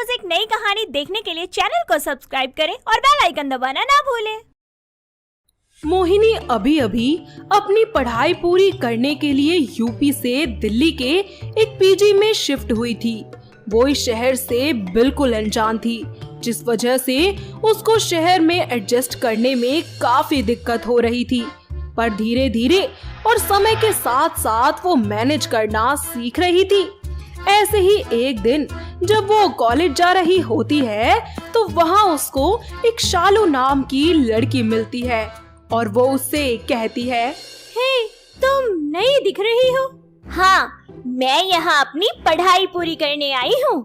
रोज एक नई कहानी देखने के लिए चैनल को सब्सक्राइब करें और बेल आइकन दबाना ना भूलें। मोहिनी अभी अभी अपनी पढ़ाई पूरी करने के लिए यूपी से दिल्ली के एक पीजी में शिफ्ट हुई थी। वो इस शहर से बिल्कुल अनजान थी, जिस वजह से उसको शहर में एडजस्ट करने में काफी दिक्कत हो रही थी। पर धीरे धीरे और समय के साथ साथ वो मैनेज करना सीख रही थी। ऐसे ही एक दिन जब वो कॉलेज जा रही होती है तो वहाँ उसको एक शालू नाम की लड़की मिलती है और वो उससे कहती है, हे, तुम नई दिख रही हो। हाँ, मैं यहाँ अपनी पढ़ाई पूरी करने आई हूँ।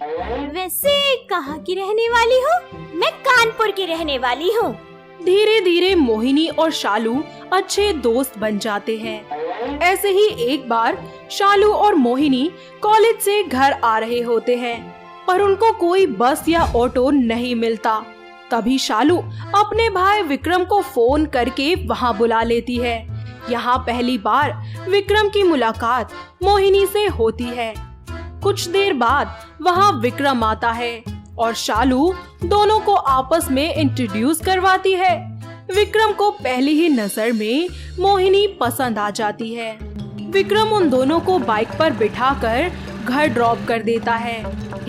वैसे कहाँ की रहने वाली हो? मैं कानपुर की रहने वाली हूँ। धीरे धीरे मोहिनी और शालू अच्छे दोस्त बन जाते हैं। ऐसे ही एक बार शालू और मोहिनी कॉलेज से घर आ रहे होते हैं, पर उनको कोई बस या ऑटो नहीं मिलता। तभी शालू अपने भाई विक्रम को फोन करके वहाँ बुला लेती है। यहाँ पहली बार विक्रम की मुलाकात मोहिनी से होती है। कुछ देर बाद वहाँ विक्रम आता है और शालू दोनों को आपस में इंट्रोड्यूस करवाती है। विक्रम को पहली ही नजर में मोहिनी पसंद आ जाती है। विक्रम उन दोनों को बाइक पर बिठाकर घर ड्रॉप कर देता है।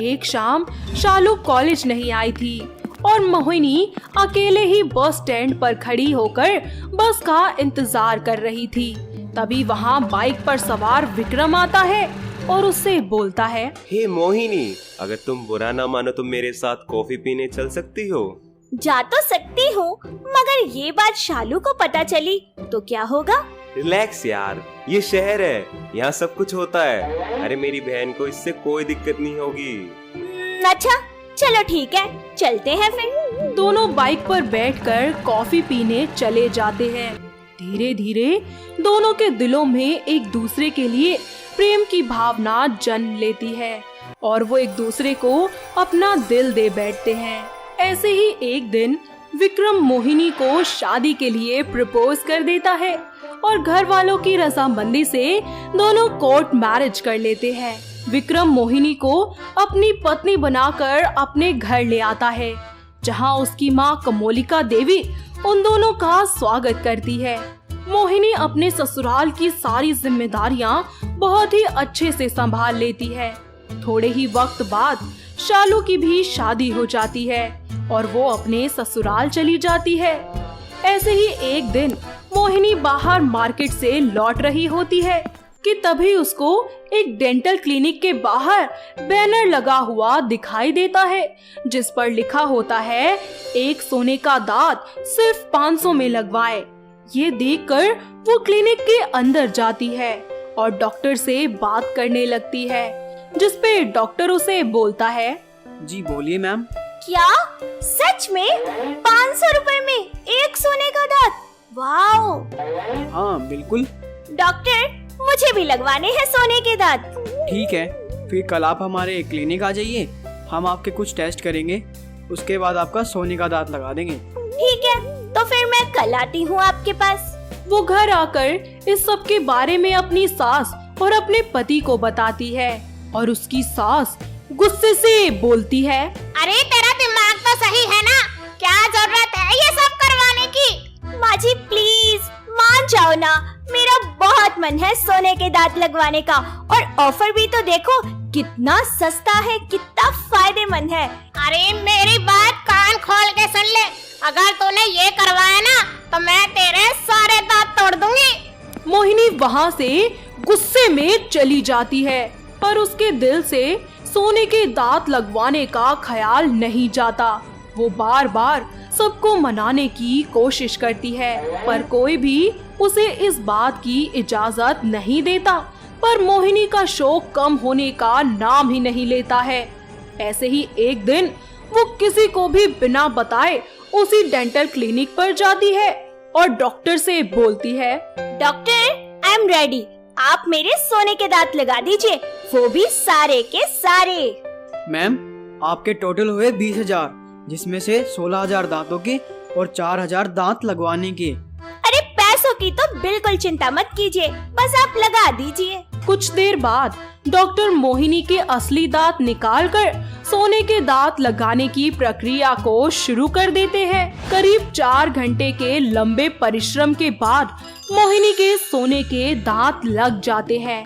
एक शाम शालू कॉलेज नहीं आई थी और मोहिनी अकेले ही बस स्टैंड पर खड़ी होकर बस का इंतजार कर रही थी। तभी वहाँ बाइक पर सवार विक्रम आता है और उससे बोलता है, हे मोहिनी, अगर तुम बुरा ना मानो तो मेरे साथ कॉफी पीने चल सकती हो। जा तो सकती हूँ, मगर ये बात शालू को पता चली तो क्या होगा? रिलैक्स यार, ये शहर है, यहाँ सब कुछ होता है। अरे मेरी बहन को इससे कोई दिक्कत नहीं होगी। अच्छा, चलो ठीक है, चलते हैं फिर। दोनों बाइक पर बैठकर कॉफी पीने चले जाते हैं। धीरे धीरे दोनों के दिलों में एक दूसरे के लिए प्रेम की भावना जन्म लेती है और वो एक दूसरे को अपना दिल दे बैठते हैं। ऐसे ही एक दिन विक्रम मोहिनी को शादी के लिए प्रपोज कर देता है और घर वालों की रजामंदी से दोनों कोर्ट मैरिज कर लेते हैं। विक्रम मोहिनी को अपनी पत्नी बनाकर अपने घर ले आता है, जहां उसकी माँ कमोलिका देवी उन दोनों का स्वागत करती है। मोहिनी अपने ससुराल की सारी जिम्मेदारियां बहुत ही अच्छे से संभाल लेती है। थोड़े ही वक्त बाद शालू की भी शादी हो जाती है और वो अपने ससुराल चली जाती है। ऐसे ही एक दिन मोहिनी बाहर मार्केट से लौट रही होती है कि तभी उसको एक डेंटल क्लिनिक के बाहर बैनर लगा हुआ दिखाई देता है, जिस पर लिखा होता है, एक सोने का दांत सिर्फ 500 में लगवाए। ये देखकर वो क्लिनिक के अंदर जाती है और डॉक्टर से बात करने लगती है, जिस पे डॉक्टर उसे बोलता है, जी बोलिए मैम। क्या सच में 500 रुपए में एक सोने का दांत? वाओ! हाँ बिल्कुल। डॉक्टर, मुझे भी लगवाने हैं सोने के दांत। ठीक है, फिर कल आप हमारे क्लिनिक आ जाइए, हम आपके कुछ टेस्ट करेंगे, उसके बाद आपका सोने का दांत लगा देंगे। ठीक है, तो फिर मैं कल आती हूँ आपके पास। वो घर आकर इस सब के बारे में अपनी सास और अपने पति को बताती है और उसकी सास गुस्से से बोलती है, अरे तेरा दिमाग तो सही है ना? क्या जरूरत है ये सब करवाने की? माँ जी प्लीज मान जाओ ना, मेरा बहुत मन है सोने के दांत लगवाने का। और ऑफर भी तो देखो कितना सस्ता है, कितना फायदेमंद है। अरे मेरी बात कान खोल के सुन ले, अगर तूने ये करवाया ना तो मैं तेरे सारे दांत तोड़ दूंगी। मोहिनी वहाँ से गुस्से में चली जाती है, पर उसके दिल से सोने के दांत लगवाने का ख्याल नहीं जाता। वो बार बार सबको मनाने की कोशिश करती है, पर कोई भी उसे इस बात की इजाजत नहीं देता। पर मोहिनी का शौक कम होने का नाम ही नहीं लेता है। ऐसे ही एक दिन वो किसी को भी बिना बताए उसी डेंटल क्लिनिक पर जाती है और डॉक्टर से बोलती है, डॉक्टर आई एम रेडी, आप मेरे सोने के दांत लगा दीजिए, वो भी सारे के सारे। मैम आपके टोटल हुए 20,000, जिसमें से 16,000 दांतों के और 4,000 दांत लगवाने के। अरे पैसों की तो बिल्कुल चिंता मत कीजिए, बस आप लगा दीजिए। कुछ देर बाद डॉक्टर मोहिनी के असली दांत निकालकर सोने के दांत लगाने की प्रक्रिया को शुरू कर देते हैं। करीब 4 घंटे के लंबे परिश्रम के बाद मोहिनी के सोने के दांत लग जाते हैं।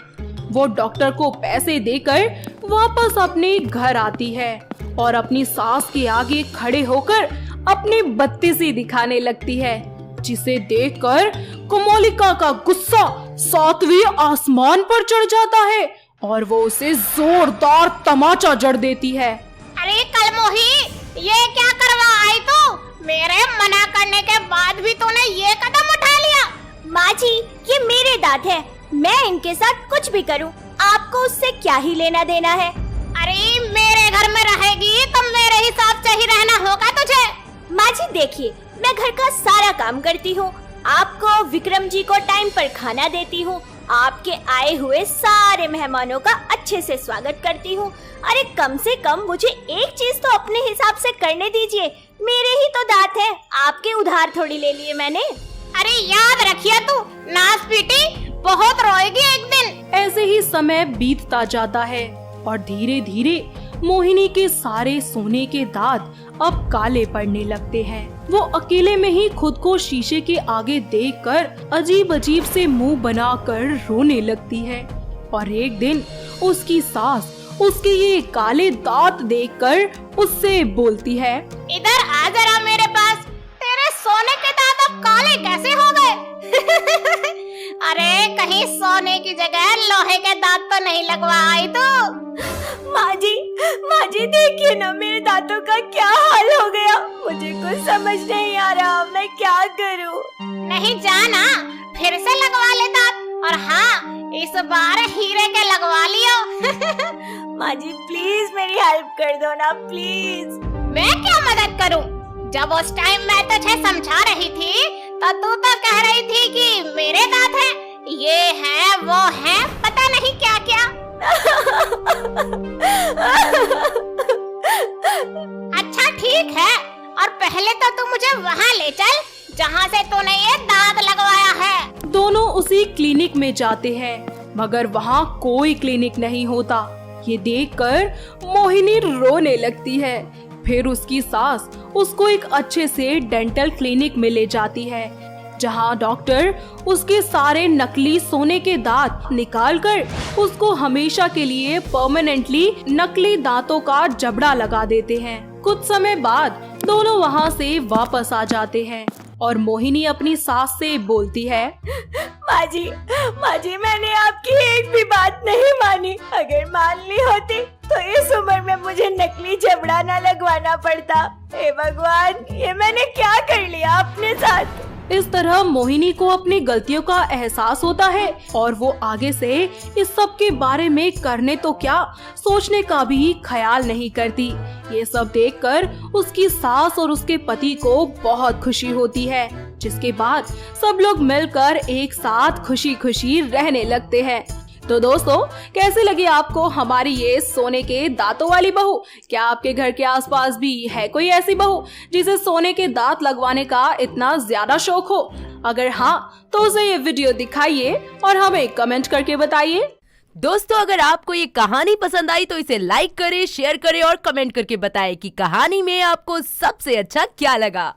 वो डॉक्टर को पैसे देकर वापस अपने घर आती है और अपनी सास के आगे खड़े होकर अपनी बत्तीसी दिखाने लगती है, जिसे देखकर कोमोलिका का गुस्सा 7वें आसमान पर चढ़ जाता है और वो उसे जोरदार तमाचा जड़ देती है। अरे कलमोही, ये क्या करवा आई तू? मेरे मना करने के बाद भी तूने ये कदम उठा लिया। माँ जी, ये मेरे दांत हैं, मैं इनके साथ कुछ भी करूं, आपको उससे क्या ही लेना देना है? अरे मेरे घर में रहेगी तो मेरे हिसाब से ही रहना होगा तुझे। माँ जी देखिए, मैं घर का सारा काम करती हूँ, आपको विक्रम जी को टाइम पर खाना देती हूँ, आपके आए हुए सारे मेहमानों का अच्छे से स्वागत करती हूँ। अरे कम से कम मुझे एक चीज तो अपने हिसाब से करने दीजिए, मेरे ही तो दांत हैं, आपके उधार थोड़ी ले लिए मैंने। अरे याद रखिए तू, नाच पीटी बहुत रोएगी एक दिन। ऐसे ही समय बीतता जाता है और धीरे धीरे मोहिनी के सारे सोने के दांत अब काले पड़ने लगते हैं। वो अकेले में ही खुद को शीशे के आगे देखकर अजीब अजीब से मुंह बनाकर रोने लगती है और एक दिन उसकी सास उसके ये काले दांत देखकर उससे बोलती है, इधर आ जरा मेरे पास, तेरे सोने के दांत अब काले कैसे हो गए? अरे कहीं सोने की जगह लोहे के दांत तो नहीं लगवा आई तू? माँ जी देखिए ना, मेरे दांतों का क्या हाल हो गया, मुझे कुछ समझ नहीं आ रहा, मैं क्या करूँ? नहीं जाना, फिर से लगवा ले दांत, और हाँ इस बार हीरे के लगवा लियो। माँ जी प्लीज मेरी हेल्प कर दो ना प्लीज। मैं क्या मदद करूँ? जब उस टाइम मैं तुझे समझा रही थी तो तू तो कह रही थी कि मेरे दांत हैं, ये हैं वो हैं, पता नहीं क्या क्या। अच्छा ठीक है, और पहले तो तू मुझे वहाँ ले चल जहाँ से तूने ये दांत लगवाया है। दोनों उसी क्लिनिक में जाते हैं, मगर वहाँ कोई क्लिनिक नहीं होता। ये देखकर मोहिनी रोने लगती है। फिर उसकी सास उसको एक अच्छे से डेंटल क्लिनिक में ले जाती है, जहाँ डॉक्टर उसके सारे नकली सोने के दांत निकालकर उसको हमेशा के लिए परमानेंटली नकली दांतों का जबड़ा लगा देते हैं। कुछ समय बाद दोनों वहाँ से वापस आ जाते हैं और मोहिनी अपनी सास से बोलती है, माँ जी मैंने आपकी एक भी बात नहीं मानी, अगर मान ली होती तो इस उम्र में मुझे नकली जबड़ा न लगवाना पड़ता। हे भगवान, ये मैंने क्या कर लिया अपने साथ? इस तरह मोहिनी को अपनी गलतियों का एहसास होता है और वो आगे से इस सब के बारे में करने तो क्या, सोचने का भी ख्याल नहीं करती। ये सब देखकर उसकी सास और उसके पति को बहुत खुशी होती है, जिसके बाद सब लोग मिलकर एक साथ खुशी खुशी रहने लगते हैं। तो दोस्तों, कैसे लगी आपको हमारी ये सोने के दांतों वाली बहू? क्या आपके घर के आसपास भी है कोई ऐसी बहू जिसे सोने के दांत लगवाने का इतना ज्यादा शौक हो? अगर हाँ, तो उसे ये वीडियो दिखाइए और हमें कमेंट करके बताइए। दोस्तों, अगर आपको ये कहानी पसंद आई तो इसे लाइक करें, शेयर करें और कमेंट करके बताएं कि कहानी में आपको सबसे अच्छा क्या लगा।